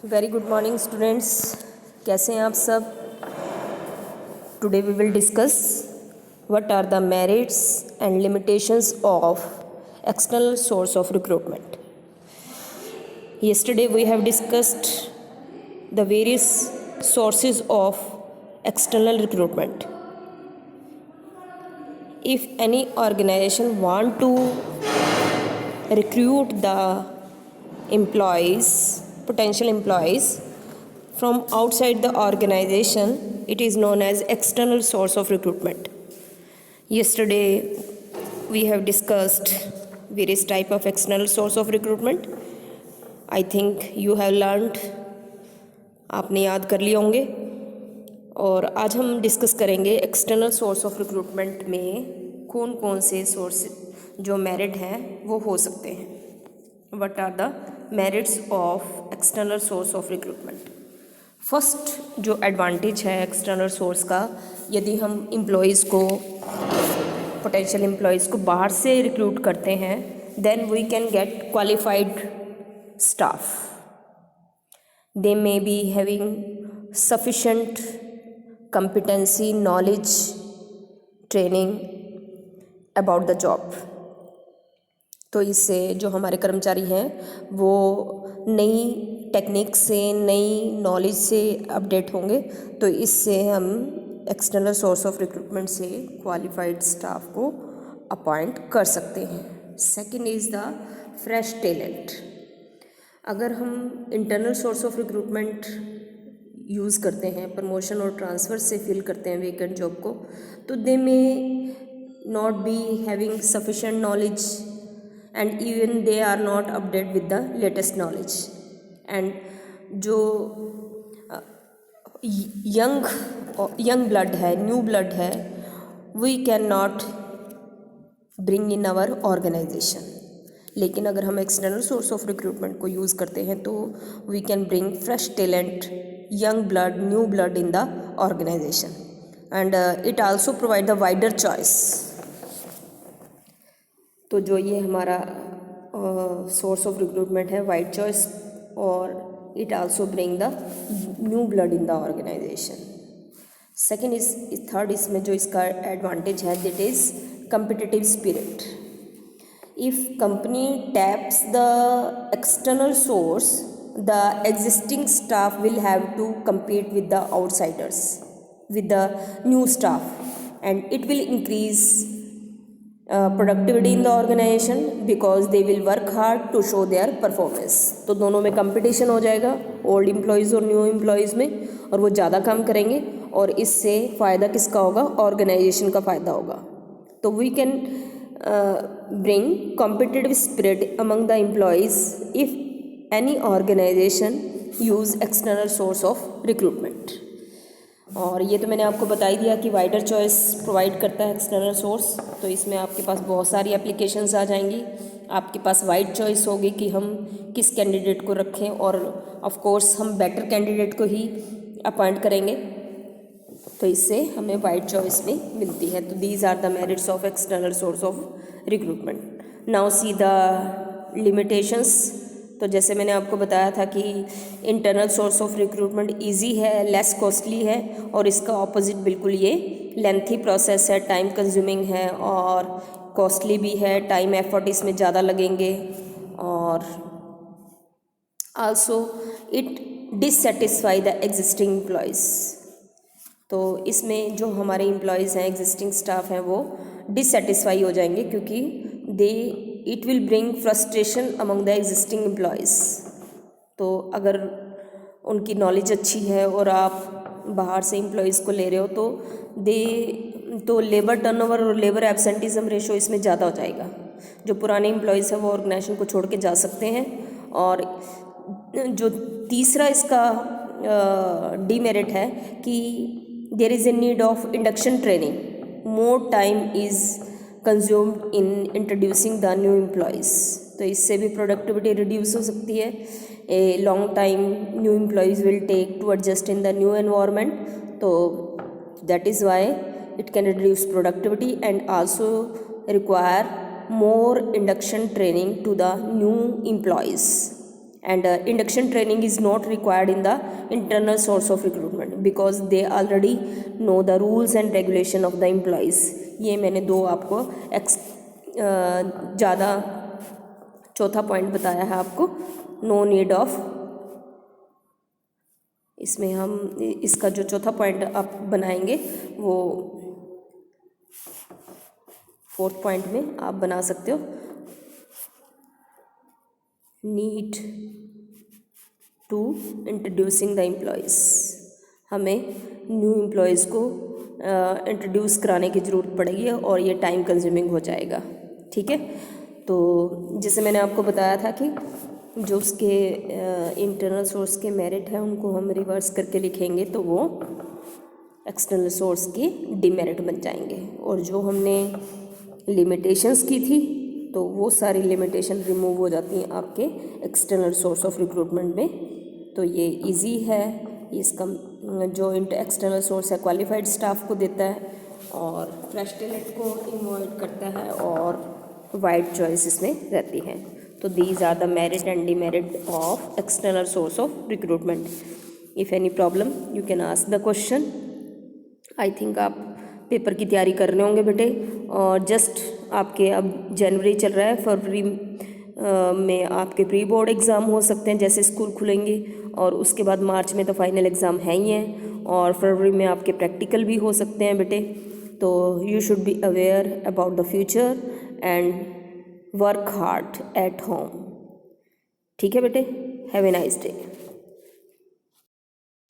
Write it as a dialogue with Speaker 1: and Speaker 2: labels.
Speaker 1: Very good morning students, कैसे हैं आप सब। Today we will discuss what are the merits and limitations of external source of recruitment. yesterday we have discussed the various sources of external recruitment. If any organization want to recruit the employees, potential employees from outside the organization, it is known as external source of recruitment. Yesterday we have discussed various type of external source of recruitment. I think you have learned, आपने याद कर लिए होंगे। और आज हम discuss करेंगे external source of recruitment में कौन कौन से सोर्स जो मेरिट हैं वो हो सकते हैं। What are the merits of external source of recruitment. First जो एडवांटेज है एक्सटर्नल सोर्स का, यदि हम एम्प्लॉयज़ को, पोटेंशियल एम्प्लॉयज़ को बाहर से रिक्रूट करते हैं, then we can get qualified staff. They may be having sufficient competency, knowledge, training about the job. तो इससे जो हमारे कर्मचारी हैं वो नई टेक्निक से, नई नॉलेज से अपडेट होंगे। तो इससे हम एक्सटर्नल सोर्स ऑफ रिक्रूटमेंट से क्वालिफाइड स्टाफ को अपॉइंट कर सकते हैं। Second is the fresh talent. अगर हम internal source of recruitment use करते हैं, प्रमोशन और ट्रांसफ़र से फिल करते हैं वेकेंट जॉब को, तो they may not be having sufficient knowledge and even they are not update with the latest knowledge. And जो यंग ब्लड है, न्यू ब्लड है, we can not bring in our organisation. लेकिन अगर हम external source of recruitment को use करते हैं तो we can bring fresh talent, young blood, new blood in the organisation. And it also provide the wider choice. तो जो ये हमारा सोर्स ऑफ रिक्रूटमेंट है, वाइड चॉइस, और it also bring the new blood in the organisation. Second is third, इसमें जो इसका advantage है, that is competitive spirit. If company taps the external source, the existing staff will have to compete with the outsiders, with the new staff, and it will increase productivity in the organization because they will work hard to show their performance. तो दोनों में competition हो जाएगा, old employees और new employees में, और वो ज़्यादा काम करेंगे और इससे फ़ायदा किसका होगा? ऑर्गेनाइजेशन का फ़ायदा होगा। तो we can bring competitive spirit among the employees if any organization use external source of recruitment. और ये तो मैंने आपको बता ही दिया कि वाइडर चॉइस प्रोवाइड करता है एक्सटर्नल सोर्स। तो इसमें आपके पास बहुत सारी एप्लीकेशंस आ जाएंगी। आपके पास वाइड चॉइस होगी कि हम किस कैंडिडेट को रखें, और ऑफ कोर्स हम बेटर कैंडिडेट को ही अपॉइंट करेंगे। तो इससे हमें वाइड चॉइस भी मिलती है। तो these are the merits of external source of recruitment. Now see the limitations. तो जैसे मैंने आपको बताया था कि internal source of recruitment easy है, लेस कॉस्टली है, और इसका ऑपोजिट बिल्कुल ये लेंथी प्रोसेस है, टाइम कंज्यूमिंग है और कॉस्टली भी है। टाइम एफर्ट इसमें ज़्यादा लगेंगे, और also it dissatisfy the existing employees. तो इसमें जो हमारे एम्प्लॉयज़ हैं, एग्जिस्टिंग स्टाफ हैं, वो डिससेटिस्फाई हो जाएंगे क्योंकि it will bring frustration among the existing employees. तो अगर उनकी नॉलेज अच्छी है और आप बाहर से एम्प्लॉयज़ को ले रहे हो तो लेबर टर्नओवर और लेबर एब्सेंटिज्म रेशो इसमें ज़्यादा हो जाएगा। जो पुराने एम्प्लॉयज़ हैं वो ऑर्गेनाइजेशन को छोड़ के जा सकते हैं। और जो तीसरा इसका डीमेरिट है कि there is a need of induction training. More time is consumed in introducing the new employees. तो इससे भी productivity reduce हो सकती है। A long time new employees will take to adjust in the new environment. तो that is why it can reduce productivity and also require more induction training to the new employees. and induction training is not required in the internal source of recruitment because they already know the rules and regulation of the employees. ये मैंने दो आपको ज़्यादा चौथा point बताया है आपको, no need of, इसमें हम इसका जो चौथा पॉइंट आप बनाएंगे वो फोर्थ पॉइंट में आप बना सकते हो, need to introducing the employees, हमें न्यू एम्प्लॉयज़ को इंट्रोड्यूस कराने की ज़रूरत पड़ेगी और ये टाइम कंज्यूमिंग हो जाएगा, ठीक है। तो जैसे मैंने आपको बताया था कि जो उसके इंटरनल सोर्स के मेरिट है उनको हम रिवर्स करके लिखेंगे तो वो एक्सटर्नल सोर्स की डिमेरिट बन जाएंगे, और जो हमने लिमिटेशंस की थी तो वो सारी लिमिटेशन रिमूव हो जाती हैं आपके एक्सटर्नल सोर्स ऑफ रिक्रूटमेंट में। तो ये इजी है, इसका जो एक्सटर्नल सोर्स है क्वालिफाइड स्टाफ को देता है और फ्रेश टैलेंट को इन्वॉइड करता है और वाइड चॉइस इसमें रहती है। तो these are the merit and demerit of external source of recruitment. If any problem you can ask the question. I think आप पेपर की तैयारी कर रहे होंगे बेटे, और जस्ट आपके अब जनवरी चल रहा है, फरवरी में आपके प्री बोर्ड एग्ज़ाम हो सकते हैं जैसे स्कूल खुलेंगे, और उसके बाद मार्च में तो फाइनल एग्ज़ाम है ही हैं, और फरवरी में आपके प्रैक्टिकल भी हो सकते हैं बेटे। तो you should be aware about the future and work hard at home, ठीक है बेटे। Have a nice day.